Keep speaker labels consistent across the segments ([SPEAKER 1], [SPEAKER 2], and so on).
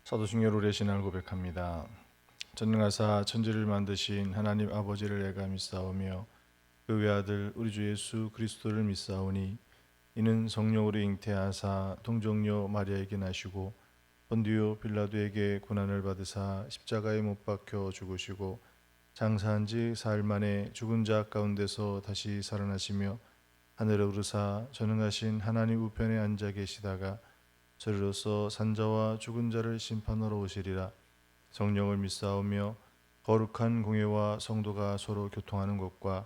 [SPEAKER 1] 사도신경 우리의 신앙을 고백합니다. 전능하사 천지를 만드신 하나님 아버지를 내가 믿사오며 그 외아들 우리 주 예수 그리스도를 믿사오니 이는 성령으로 잉태하사 동정녀 마리아에게 나시고 본디오 빌라도에게 고난을 받으사 십자가에 못 박혀 죽으시고 장사한 지 사흘 만에 죽은 자 가운데서 다시 살아나시며 하늘에 오르사 전능하신 하나님 우편에 앉아 계시다가 저리로서 산자와 죽은 자를 심판하러 오시리라. 성령을 믿사오며 거룩한 공예와 성도가 서로 교통하는 것과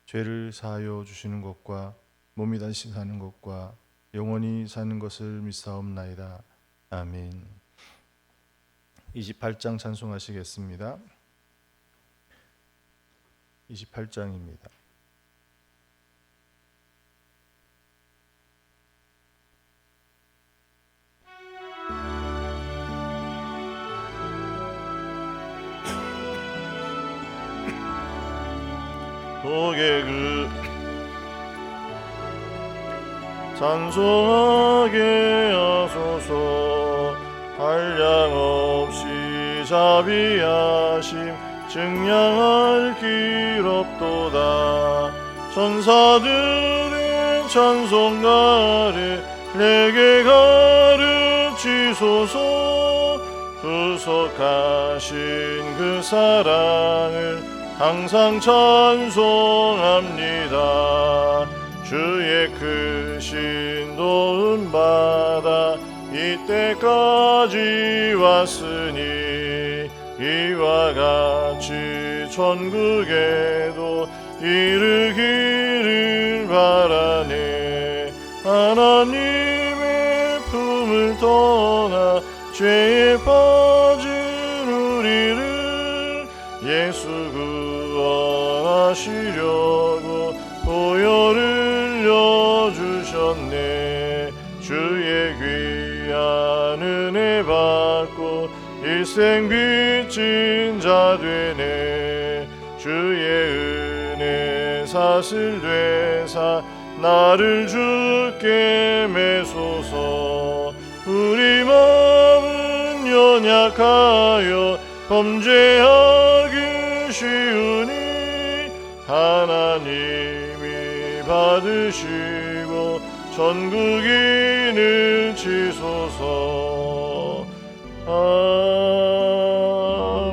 [SPEAKER 1] 죄를 사하여 주시는 것과 몸이 다시 사는 것과 영원히 사는 것을 믿사옵나이다. 아멘. 28장 찬송하시겠습니다. 28장입니다. 고개를 찬송하게 하소서. 한량없이 자비하심 증량할 길 없도다. 천사들의 찬송가를 내게 가르치소서. 구속하신 그 사랑을 항상 찬송합니다. 주의 크신 도움 받아 이때까지 왔으니 이와 같이 천국에도 이르기를 바라네. 하나님의 품을 떠나 죄에 빠진 우리를 예수 구원하시려고 보혈을 흘려주셨네. 주의 귀한 은혜 받고 일생 빚진 자 되네. 주의 은혜 사슬 되사 나를 주께 매소서. 우리 마음은 연약하여 범죄하기 쉬우니 하나님이 받으시고 천국인을 치소서.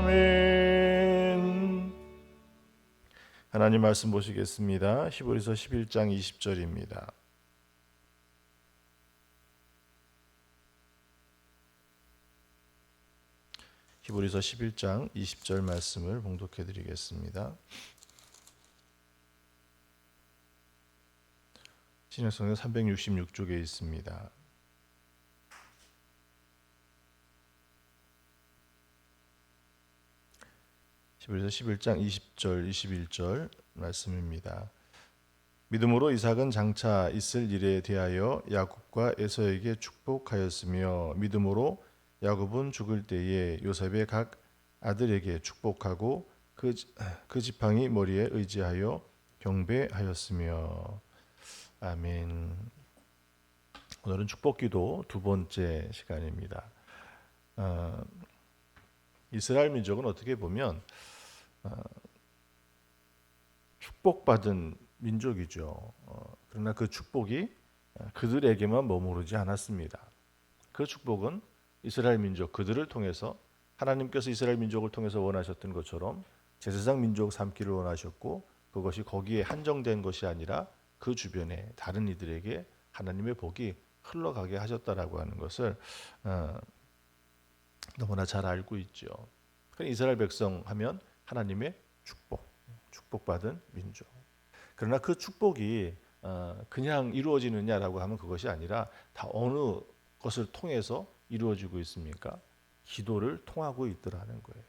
[SPEAKER 1] 아멘. 하나님 말씀 보시겠습니다. 히브리서 11장 20절입니다. 히브리서 11장 20절 말씀을 봉독해 드리겠습니다. 신약성경 366쪽에 있습니다. 히브리서 11장 20절 21절 말씀입니다. 믿음으로 이삭은 장차 있을 일에 대하여 야곱과 에서에게 축복하였으며 믿음으로 야곱은 죽을 때에 요셉의 각 아들에게 축복하고 그 지팡이 머리에 의지하여 경배하였으며. 아멘. 오늘은 축복기도 두 번째 시간입니다. 이스라엘 민족은 어떻게 보면 축복받은 민족이죠. 그러나 그 축복이 그들에게만 머무르지 않았습니다. 그 축복은 이스라엘 민족 그들을 통해서 하나님께서 이스라엘 민족을 통해서 원하셨던 것처럼 제사장 민족 삼기를 원하셨고, 그것이 거기에 한정된 것이 아니라 그 주변에 다른 이들에게 하나님의 복이 흘러가게 하셨다라고 하는 것을 너무나 잘 알고 있죠. 이스라엘 백성 하면 하나님의 축복받은 민족. 그러나 그 축복이 그냥 이루어지느냐라고 하면 그것이 아니라 다 어느 것을 통해서 이루어지고 있습니까? 기도를 통하고 있더라는 거예요.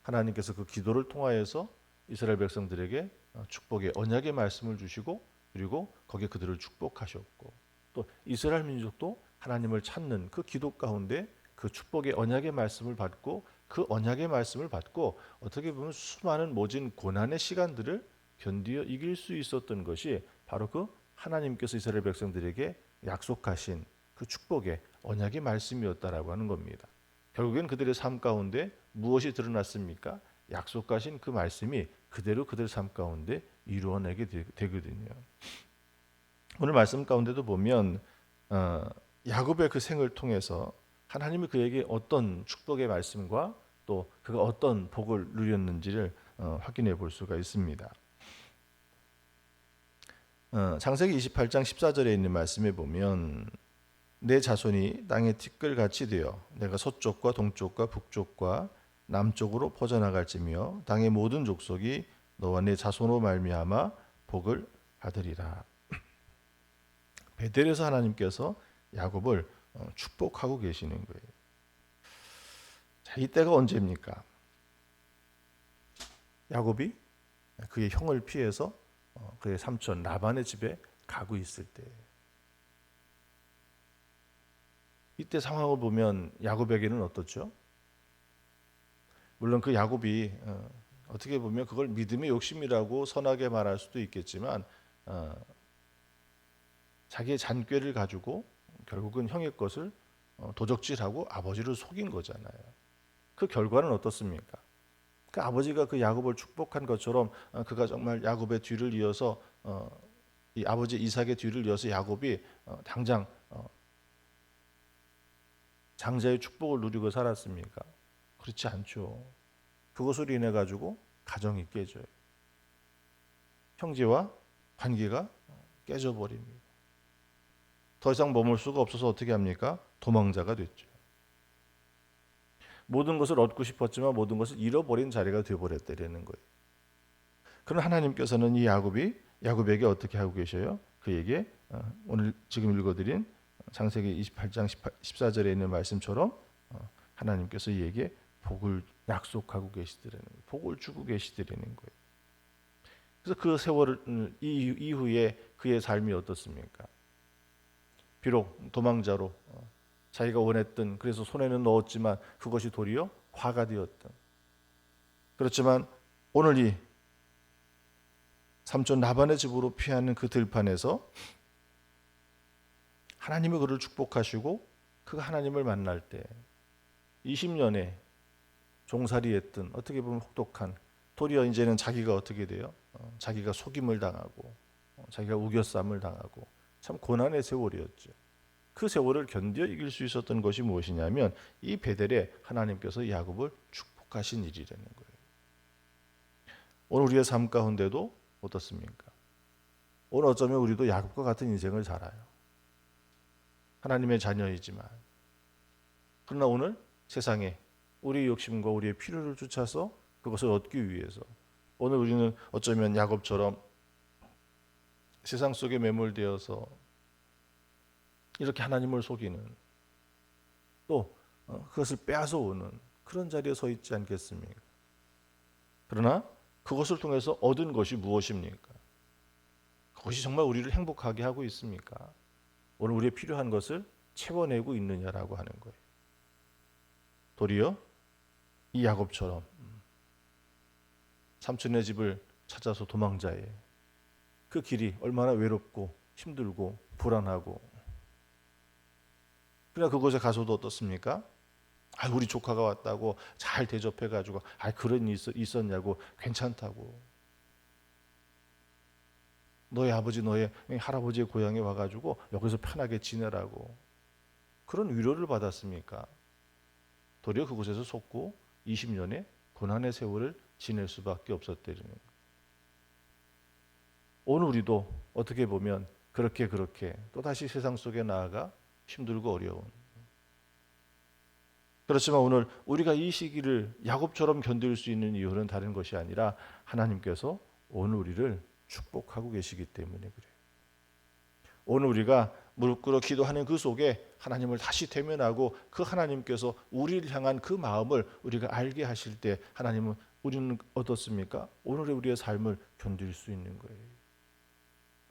[SPEAKER 1] 하나님께서 그 기도를 통하여서 이스라엘 백성들에게 축복의 언약의 말씀을 주시고, 그리고 거기에 그들을 축복하셨고, 또 이스라엘 민족도 하나님을 찾는 그 기도 가운데 그 축복의 언약의 말씀을 받고, 그 언약의 말씀을 받고 어떻게 보면 수많은 모진 고난의 시간들을 견디어 이길 수 있었던 것이 바로 그 하나님께서 이스라엘 백성들에게 약속하신 그 축복의 언약의 말씀이었다라고 하는 겁니다. 결국엔 그들의 삶 가운데 무엇이 드러났습니까? 약속하신 그 말씀이 그대로 그들 삶 가운데 이루어내게 되거든요. 오늘 말씀 가운데도 보면 야곱의 그 생을 통해서 하나님이 그에게 어떤 축복의 말씀과 또 그가 어떤 복을 누렸는지를 확인해 볼 수가 있습니다. 창세기 28장 14절에 있는 말씀에 보면 내 자손이 땅의 티끌같이 되어 내가 서쪽과 동쪽과 북쪽과 남쪽으로 퍼져나갈지며 땅의 모든 족속이 너와 내 자손으로 말미암아 복을 받으리라. 베델에서 하나님께서 야곱을 축복하고 계시는 거예요. 자, 이때가 언제입니까? 야곱이 그의 형을 피해서 그의 삼촌 라반의 집에 가고 있을 때, 이때 상황을 보면 야곱에게는 어떻죠? 물론 그 야곱이 어떻게 보면 그걸 믿음의 욕심이라고 선하게 말할 수도 있겠지만 자기의 잔꾀를 가지고 결국은 형의 것을 도적질하고 아버지를 속인 거잖아요. 그 결과는 어떻습니까? 그 아버지가 그 야곱을 축복한 것처럼 그가 정말 야곱의 뒤를 이어서 이 아버지 이삭의 뒤를 이어서 야곱이 당장 장자의 축복을 누리고 살았습니까? 그렇지 않죠. 그것으로 인해 가지고 가정이 깨져요. 형제와 관계가 깨져버립니다. 더 이상 머물 수가 없어서 어떻게 합니까? 도망자가 됐죠. 모든 것을 얻고 싶었지만 모든 것을 잃어버린 자리가 되어버렸다는 거예요. 그러나 하나님께서는 이 야곱에게 어떻게 하고 계셔요? 그에게 오늘 지금 읽어드린 창세기 28장 14절에 있는 말씀처럼 하나님께서 이에게 복을 약속하고 계시더라는 거예요. 복을 주고 계시더라는 거예요. 그래서 그 세월 이후에 그의 삶이 어떻습니까? 비록 도망자로 자기가 원했던, 그래서 손에는 넣었지만 그것이 도리어 화가 되었던, 그렇지만 오늘 이 삼촌 라반의 집으로 피하는 그 들판에서 하나님이 그를 축복하시고 그 하나님을 만날 때 20년의 종살이했던, 어떻게 보면 혹독한, 도리어 이제는 자기가 어떻게 돼요? 자기가 속임을 당하고 자기가 우겨쌈을 당하고 참 고난의 세월이었죠. 그 세월을 견뎌 이길 수 있었던 것이 무엇이냐면 이 베델에 하나님께서 야곱을 축복하신 일이라는 거예요. 오늘 우리의 삶 가운데도 어떻습니까? 오늘 어쩌면 우리도 야곱과 같은 인생을 살아요. 하나님의 자녀이지만, 그러나 오늘 세상에 우리의 욕심과 우리의 필요를 쫓아서 그것을 얻기 위해서 오늘 우리는 어쩌면 야곱처럼 세상 속에 매몰되어서 이렇게 하나님을 속이는, 또 그것을 빼앗아 오는 그런 자리에 서 있지 않겠습니까? 그러나 그것을 통해서 얻은 것이 무엇입니까? 그것이 정말 우리를 행복하게 하고 있습니까? 오늘 우리의 필요한 것을 채워내고 있느냐라고 하는 거예요. 도리어 이 야곱처럼 삼촌의 집을 찾아서 도망자의 그 길이 얼마나 외롭고 힘들고 불안하고, 그러나 그곳에 가서도 어떻습니까? 우리 조카가 왔다고 잘 대접해가지고 그런 일이 있었냐고, 괜찮다고, 너의 아버지 너의 할아버지의 고향에 와가지고 여기서 편하게 지내라고 그런 위로를 받았습니까? 도리어 그곳에서 속고 20년의 고난의 세월을 지낼 수밖에 없었다는 거예요. 오늘 우리도 어떻게 보면 그렇게 또다시 세상 속에 나아가 힘들고 어려운, 그렇지만 오늘 우리가 이 시기를 야곱처럼 견딜 수 있는 이유는 다른 것이 아니라 하나님께서 오늘 우리를 축복하고 계시기 때문에 그래요. 오늘 우리가 무릎 꿇어 기도하는 그 속에 하나님을 다시 대면하고 그 하나님께서 우리를 향한 그 마음을 우리가 알게 하실 때 하나님은 우리는 어떻습니까? 오늘의 우리의 삶을 견딜 수 있는 거예요.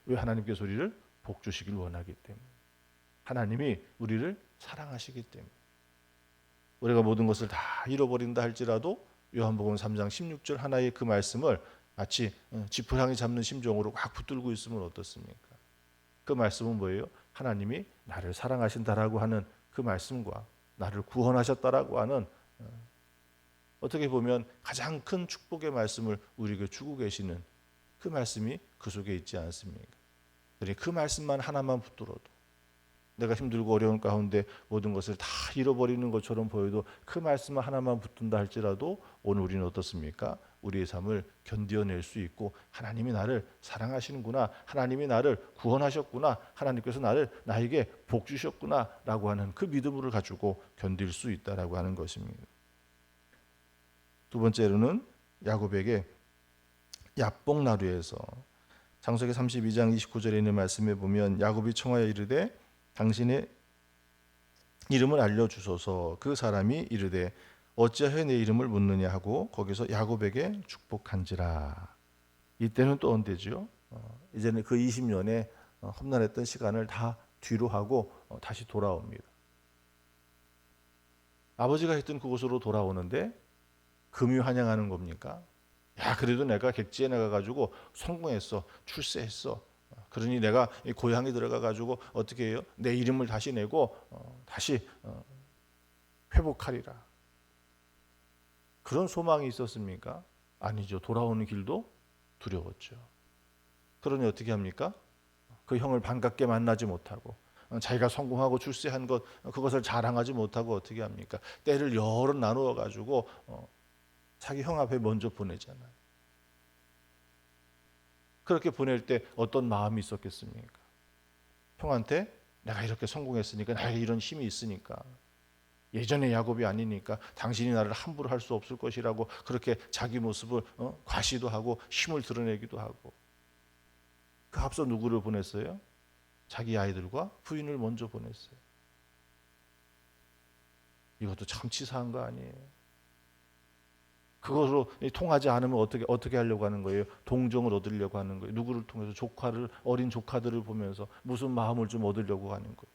[SPEAKER 1] 왜? 하나님께서 우리를 복 주시길 원하기 때문에, 하나님이 우리를 사랑하시기 때문에. 우리가 모든 것을 다 잃어버린다 할지라도 요한복음 3장 16절 하나의 그 말씀을 마치 지푸라기 잡는 심정으로 꽉 붙들고 있으면 어떻습니까? 그 말씀은 뭐예요? 하나님이 나를 사랑하신다라고 하는 그 말씀과 나를 구원하셨다라고 하는 어떻게 보면 가장 큰 축복의 말씀을 우리에게 주고 계시는 그 말씀이 그 속에 있지 않습니까? 그러니 그 말씀만 하나만 붙들어도 내가 힘들고 어려운 가운데 모든 것을 다 잃어버리는 것처럼 보여도 그 말씀 하나만 붙든다 할지라도 오늘 우리는 어떻습니까? 우리의 삶을 견뎌낼 수 있고 하나님이 나를 사랑하시는구나, 하나님이 나를 구원하셨구나, 하나님께서 나에게 복 주셨구나 라고 하는 그 믿음을 가지고 견딜 수 있다라고 하는 것입니다. 두 번째로는 야곱에게 야복나루에서 창세기 32장 29절에 있는 말씀에 보면 야곱이 청하여 이르되 당신의 이름을 알려주소서. 그 사람이 이르되 어찌하여 내 이름을 묻느냐 하고 거기서 야곱에게 축복한지라. 이때는 또 언제죠? 이제는 그 20년의 험난했던 시간을 다 뒤로 하고 다시 돌아옵니다. 아버지가 있던 그곳으로 돌아오는데 금이 환영하는 겁니까? 야, 그래도 내가 객지에 나가가지고 성공했어, 출세했어. 그러니 내가 고향에 들어가가지고 어떻게 해요? 내 이름을 다시 내고 다시 회복하리라. 그런 소망이 있었습니까? 아니죠. 돌아오는 길도 두려웠죠. 그러니 어떻게 합니까? 그 형을 반갑게 만나지 못하고 자기가 성공하고 출세한 것 그것을 자랑하지 못하고 어떻게 합니까? 때를 여러 나누어 가지고 자기 형 앞에 먼저 보내잖아요. 그렇게 보낼 때 어떤 마음이 있었겠습니까? 형한테 내가 이렇게 성공했으니까 나에게 이런 힘이 있으니까 예전의 야곱이 아니니까 당신이 나를 함부로 할 수 없을 것이라고 그렇게 자기 모습을 과시도 하고 힘을 드러내기도 하고 그 앞서 누구를 보냈어요? 자기 아이들과 부인을 먼저 보냈어요. 이것도 참 치사한 거 아니에요? 그것으로 통하지 않으면 어떻게 하려고 하는 거예요? 동정을 얻으려고 하는 거예요. 누구를 통해서 어린 조카들을 보면서 무슨 마음을 좀 얻으려고 하는 거예요.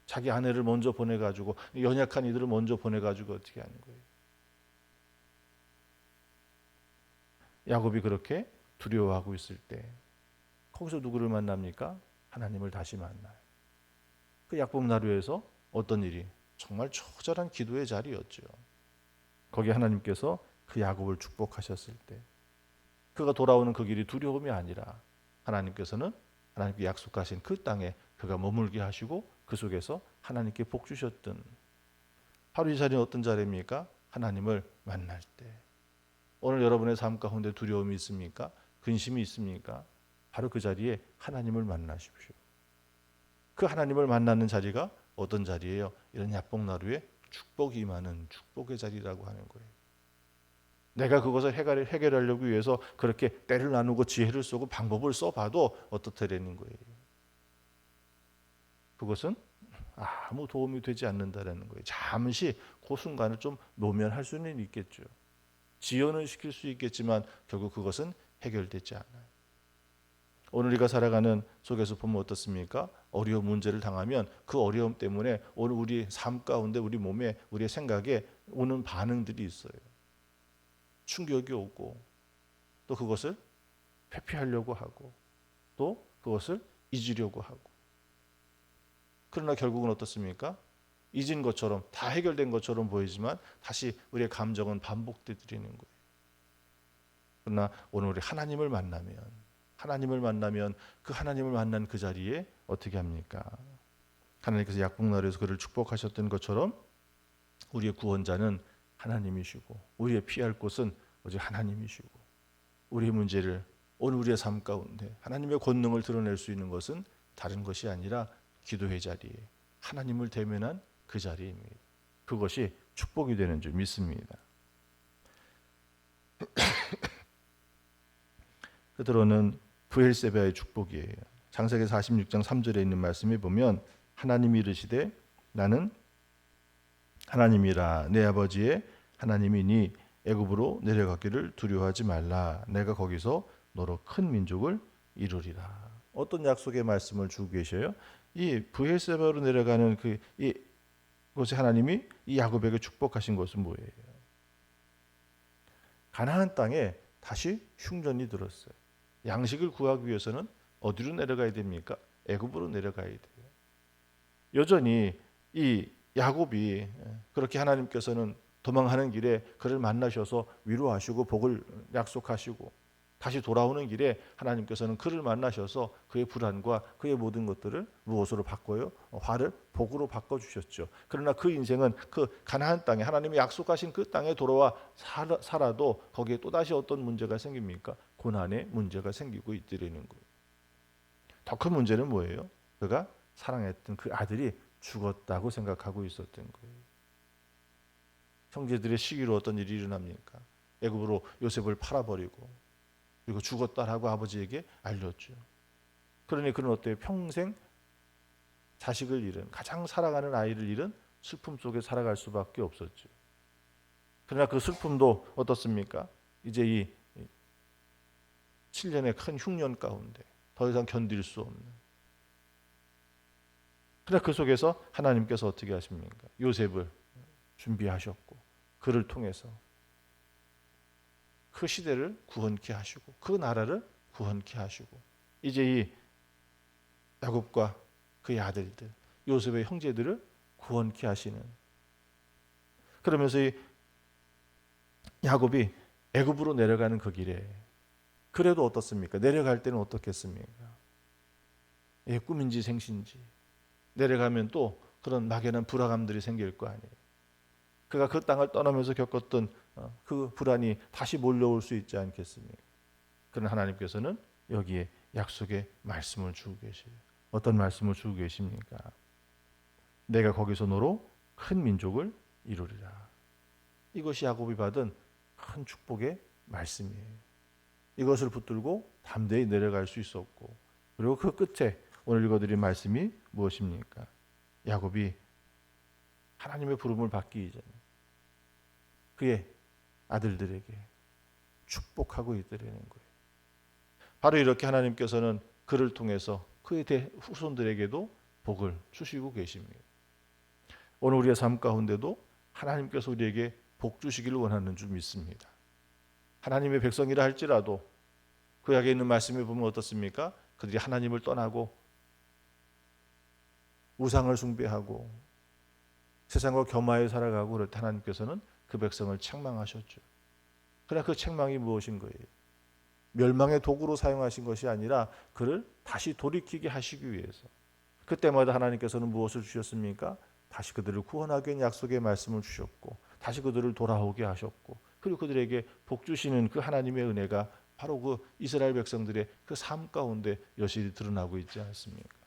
[SPEAKER 1] 자기 아내를 먼저 보내가지고 연약한 이들을 먼저 보내가지고 어떻게 하는 거예요? 야곱이 그렇게 두려워하고 있을 때 거기서 누구를 만납니까? 하나님을 다시 만나요. 그 야복나루에서 어떤 일이? 정말 처절한 기도의 자리였죠. 거기 하나님께서 그 야곱을 축복하셨을 때 그가 돌아오는 그 길이 두려움이 아니라 하나님께서는 하나님께 약속하신 그 땅에 그가 머물게 하시고 그 속에서 하나님께 복 주셨던 바로 이 자리는 어떤 자리입니까? 하나님을 만날 때. 오늘 여러분의 삶 가운데 두려움이 있습니까? 근심이 있습니까? 바로 그 자리에 하나님을 만나십시오. 그 하나님을 만나는 자리가 어떤 자리예요? 이런 야복나루에 축복이 임하는 축복의 자리라고 하는 거예요. 내가 그것을 해결하려고 위해서 그렇게 때를 나누고 지혜를 쓰고 방법을 써봐도 어떻다라는 거예요. 그것은 아무 도움이 되지 않는다라는 거예요. 잠시 그 순간을 좀 노면할 수는 있겠죠. 지연을 시킬 수 있겠지만 결국 그것은 해결되지 않아요. 오늘 우리가 살아가는 속에서 보면 어떻습니까? 어려운 문제를 당하면 그 어려움 때문에 오늘 우리 삶 가운데 우리 몸에 우리의 생각에 오는 반응들이 있어요. 충격이 오고 또 그것을 회피하려고 하고 또 그것을 잊으려고 하고 그러나 결국은 어떻습니까? 잊은 것처럼 다 해결된 것처럼 보이지만 다시 우리의 감정은 반복되드리는 거예요. 그러나 오늘 우리 하나님을 만나면 그 하나님을 만난 그 자리에 어떻게 합니까? 하나님께서 야복나루에서 그를 축복하셨던 것처럼 우리의 구원자는 하나님이시고 우리의 피할 곳은 오직 하나님이시고 우리의 문제를 오늘 우리의 삶 가운데 하나님의 권능을 드러낼 수 있는 것은 다른 것이 아니라 기도의 자리에 하나님을 대면한 그 자리입니다. 그것이 축복이 되는 줄 믿습니다. 그대로는 브엘세바의 축복이에요. 창세기 46장 3절에 있는 말씀에 보면 하나님이 이르시되 나는 하나님이라 내 아버지의 하나님이니 애굽으로 내려가기를 두려워하지 말라. 내가 거기서 너로 큰 민족을 이루리라. 어떤 약속의 말씀을 주고 계셔요? 이 브엘세바로 내려가는 그곳에 하나님이 이 야곱에게 축복하신 것은 뭐예요? 가나안 땅에 다시 흉년이 들었어요. 양식을 구하기 위해서는 어디로 내려가야 됩니까? 애굽으로 내려가야 돼요. 여전히 이 야곱이 그렇게 하나님께서는 도망하는 길에 그를 만나셔서 위로하시고 복을 약속하시고 다시 돌아오는 길에 하나님께서는 그를 만나셔서 그의 불안과 그의 모든 것들을 무엇으로 바꿔요? 화를 복으로 바꿔주셨죠. 그러나 그 인생은 그 가나안 땅에 하나님이 약속하신 그 땅에 돌아와 살아도 거기에 또다시 어떤 문제가 생깁니까? 고난의 문제가 생기고 있더라는 거예요. 더 큰 문제는 뭐예요? 그가 사랑했던 그 아들이 죽었다고 생각하고 있었던 거예요. 형제들의 시기로 어떤 일이 일어납니까? 애굽으로 요셉을 팔아버리고 그리고 죽었다라고 아버지에게 알렸죠. 그러니 그는 어때요? 평생 자식을 잃은, 가장 사랑하는 아이를 잃은 슬픔 속에 살아갈 수밖에 없었죠. 그러나 그 슬픔도 어떻습니까? 이제 이 7년의 큰 흉년 가운데 더 이상 견딜 수 없는. 그러나 그 속에서 하나님께서 어떻게 하십니까? 요셉을 준비하셨고 그를 통해서 그 시대를 구원케 하시고 그 나라를 구원케 하시고 이제 이 야곱과 그의 아들들 요셉의 형제들을 구원케 하시는. 그러면서 이 야곱이 애굽으로 내려가는 그 길에 그래도 어떻습니까? 내려갈 때는 어떻겠습니까? 꿈인지 생신지 내려가면 또 그런 막연한 불안감들이 생길 거 아니에요. 그가 그 땅을 떠나면서 겪었던 그 불안이 다시 몰려올 수 있지 않겠습니까? 그러나 하나님께서는 여기에 약속의 말씀을 주고 계세요. 어떤 말씀을 주고 계십니까? 내가 거기서 너로 큰 민족을 이루리라. 이것이 야곱이 받은 큰 축복의 말씀이에요. 이것을 붙들고 담대히 내려갈 수 있었고 그리고 그 끝에 오늘 읽어드린 말씀이 무엇입니까? 야곱이 하나님의 부름을 받기 이전에 그의 아들들에게 축복하고 있더라는 거예요. 바로 이렇게 하나님께서는 그를 통해서 그의 후손들에게도 복을 주시고 계십니다. 오늘 우리의 삶 가운데도 하나님께서 우리에게 복 주시기를 원하는 줄 믿습니다. 하나님의 백성이라 할지라도 그 약에 있는 말씀에 보면 어떻습니까? 그들이 하나님을 떠나고 우상을 숭배하고 세상과 겸하여 살아가고 그럴 때 하나님께서는 그 백성을 책망하셨죠. 그러나 그 책망이 무엇인 거예요? 멸망의 도구로 사용하신 것이 아니라 그를 다시 돌이키게 하시기 위해서. 그때마다 하나님께서는 무엇을 주셨습니까? 다시 그들을 구원하기 위한 약속의 말씀을 주셨고 다시 그들을 돌아오게 하셨고 그리고 그들에게 복 주시는 그 하나님의 은혜가 바로 그 이스라엘 백성들의 그 삶 가운데 여실히 드러나고 있지 않습니까?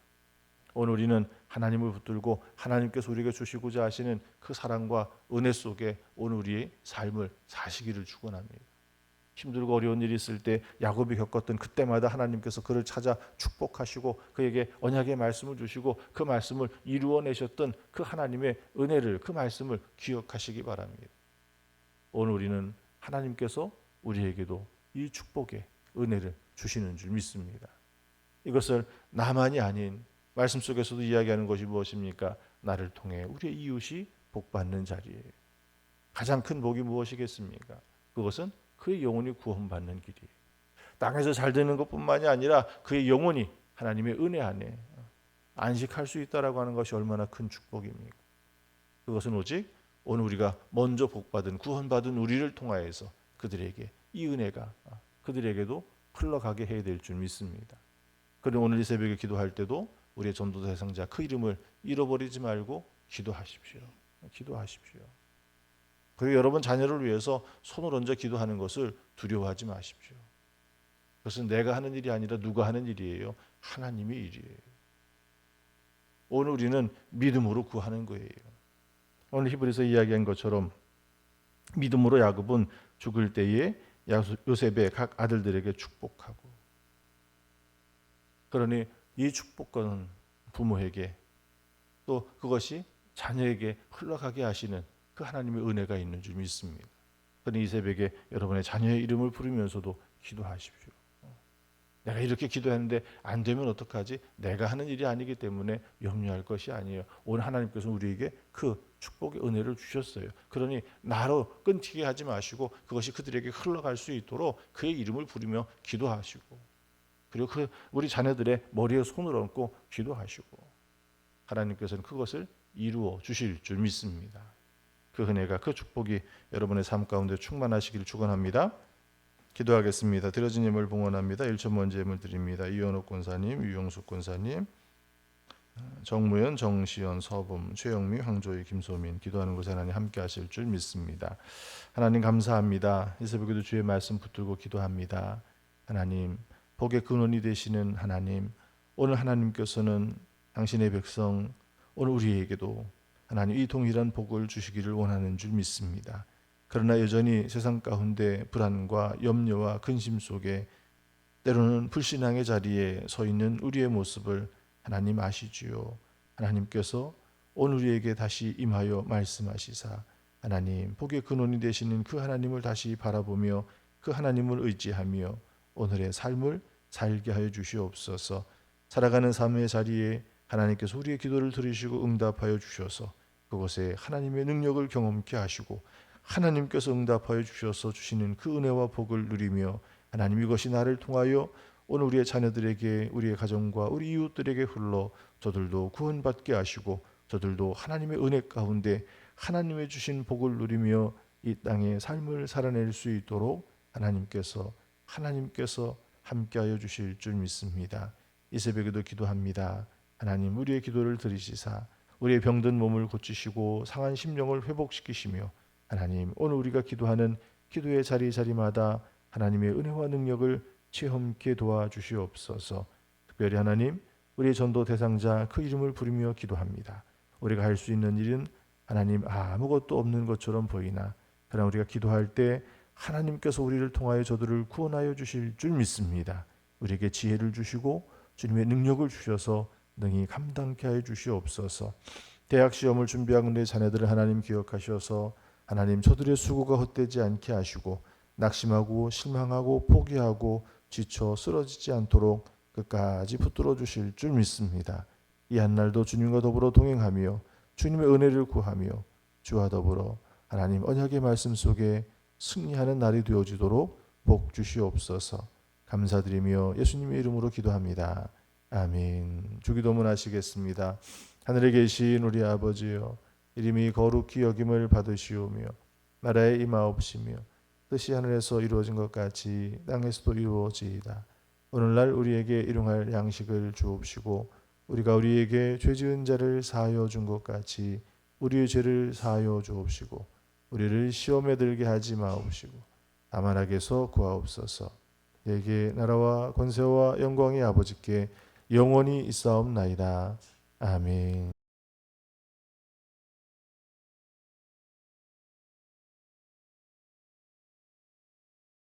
[SPEAKER 1] 오늘 우리는 하나님을 붙들고 하나님께서 우리에게 주시고자 하시는 그 사랑과 은혜 속에 오늘 우리의 삶을 사시기를 축원합니다. 힘들고 어려운 일이 있을 때 야곱이 겪었던 그때마다 하나님께서 그를 찾아 축복하시고 그에게 언약의 말씀을 주시고 그 말씀을 이루어내셨던 그 하나님의 은혜를 그 말씀을 기억하시기 바랍니다. 오늘 우리는 하나님께서 우리에게도 이 축복의 은혜를 주시는 줄 믿습니다. 이것을 나만이 아닌 말씀 속에서도 이야기하는 것이 무엇입니까? 나를 통해 우리의 이웃이 복받는 자리예요. 가장 큰 복이 무엇이겠습니까? 그것은 그의 영혼이 구원받는 길이에요. 땅에서 잘 되는 것뿐만이 아니라 그의 영혼이 하나님의 은혜 안에 안식할 수 있다라고 하는 것이 얼마나 큰 축복입니까? 그것은 오직 오늘 우리가 먼저 복받은 구원받은 우리를 통하여서 그들에게 이 은혜가 그들에게도 흘러가게 해야 될 줄 믿습니다. 그리고 오늘 이 새벽에 기도할 때도 우리의 전도 대상자 그 이름을 잃어버리지 말고 기도하십시오. 기도하십시오. 그리고 여러분 자녀를 위해서 손을 얹어 기도하는 것을 두려워하지 마십시오. 그것은 내가 하는 일이 아니라 누가 하는 일이에요? 하나님의 일이에요. 오늘 우리는 믿음으로 구하는 거예요. 오늘 히브리서 이야기한 것처럼 믿음으로 야곱은 죽을 때에 요셉의 각 아들들에게 축복하고 그러니 이 축복은 부모에게 또 그것이 자녀에게 흘러가게 하시는 그 하나님의 은혜가 있는 줄 믿습니다. 그러니 이 새벽에 여러분의 자녀의 이름을 부르면서도 기도하십시오. 내가 이렇게 기도했는데 안 되면 어떡하지? 내가 하는 일이 아니기 때문에 염려할 것이 아니에요. 오늘 하나님께서 우리에게 그 축복의 은혜를 주셨어요. 그러니 나로 끊기게 하지 마시고 그것이 그들에게 흘러갈 수 있도록 그의 이름을 부르며 기도하시고 그리고 그 우리 자녀들의 머리에 손을 얹고 기도하시고 하나님께서는 그것을 이루어 주실 줄 믿습니다. 그 은혜가 그 축복이 여러분의 삶 가운데 충만하시기를 축원합니다. 기도하겠습니다. 드려진 예물 봉헌합니다. 1천 번째 예물 드립니다. 이현옥 권사님, 유영숙 권사님, 정무현, 정시현, 서범, 최영미, 황조희, 김소민 기도하는 곳에 하나님 함께 하실 줄 믿습니다. 하나님 감사합니다. 이 새벽에도 주의 말씀 붙들고 기도합니다. 하나님 복의 근원이 되시는 하나님, 오늘 하나님께서는 당신의 백성 오늘 우리에게도 하나님 이 동일한 복을 주시기를 원하는 줄 믿습니다. 그러나 여전히 세상 가운데 불안과 염려와 근심 속에 때로는 불신앙의 자리에 서 있는 우리의 모습을 하나님 아시지요. 하나님께서 오늘 우리에게 다시 임하여 말씀하시사 하나님 복의 근원이 되시는 그 하나님을 다시 바라보며 그 하나님을 의지하며 오늘의 삶을 살게 하여 주시옵소서. 살아가는 삶의 자리에 하나님께서 우리의 기도를 들으시고 응답하여 주셔서 그곳에 하나님의 능력을 경험케 하시고 하나님께서 응답하여 주셔서 주시는 그 은혜와 복을 누리며 하나님 이것이 나를 통하여 오늘 우리의 자녀들에게 우리의 가정과 우리 이웃들에게 흘러 저들도 구원받게 하시고 저들도 하나님의 은혜 가운데 하나님의 주신 복을 누리며 이 땅의 삶을 살아낼 수 있도록 하나님께서 함께하여 주실 줄 믿습니다. 이 새벽에도 기도합니다. 하나님 우리의 기도를 들으시사 우리의 병든 몸을 고치시고 상한 심령을 회복시키시며 하나님 오늘 우리가 기도하는 기도의 자리마다 하나님의 은혜와 능력을 체험케 도와주시옵소서. 특별히 하나님 우리의 전도 대상자 그 이름을 부르며 기도합니다. 우리가 할 수 있는 일은 하나님 아무것도 없는 것처럼 보이나 그러나 우리가 기도할 때 하나님께서 우리를 통하여 저들을 구원하여 주실 줄 믿습니다. 우리에게 지혜를 주시고 주님의 능력을 주셔서 능히 감당케 하여 주시옵소서. 대학 시험을 준비하는 내 자녀들을 하나님 기억하셔서 하나님 저들의 수고가 헛되지 않게 하시고 낙심하고 실망하고 포기하고 지쳐 쓰러지지 않도록 끝까지 붙들어 주실 줄 믿습니다. 이 한날도 주님과 더불어 동행하며 주님의 은혜를 구하며 주와 더불어 하나님 언약의 말씀 속에 승리하는 날이 되어지도록 복 주시옵소서. 감사드리며 예수님의 이름으로 기도합니다. 아멘. 주기도문 하시겠습니다. 하늘에 계신 우리 아버지여, 이름이 거룩히 여김을 받으시오며 나라의 임하옵시며 뜻이 하늘에서 이루어진 것 같이 땅에서도 이루어지이다. 오늘날 우리에게 일용할 양식을 주옵시고 우리가 우리에게 죄 지은 자를 사하여 준 것 같이 우리의 죄를 사하여 주옵시고 우리를 시험에 들게 하지 마옵시고 다만 악에서 구하옵소서. 내게 나라와 권세와 영광이 아버지께 영원히 있사옵나이다. 아멘.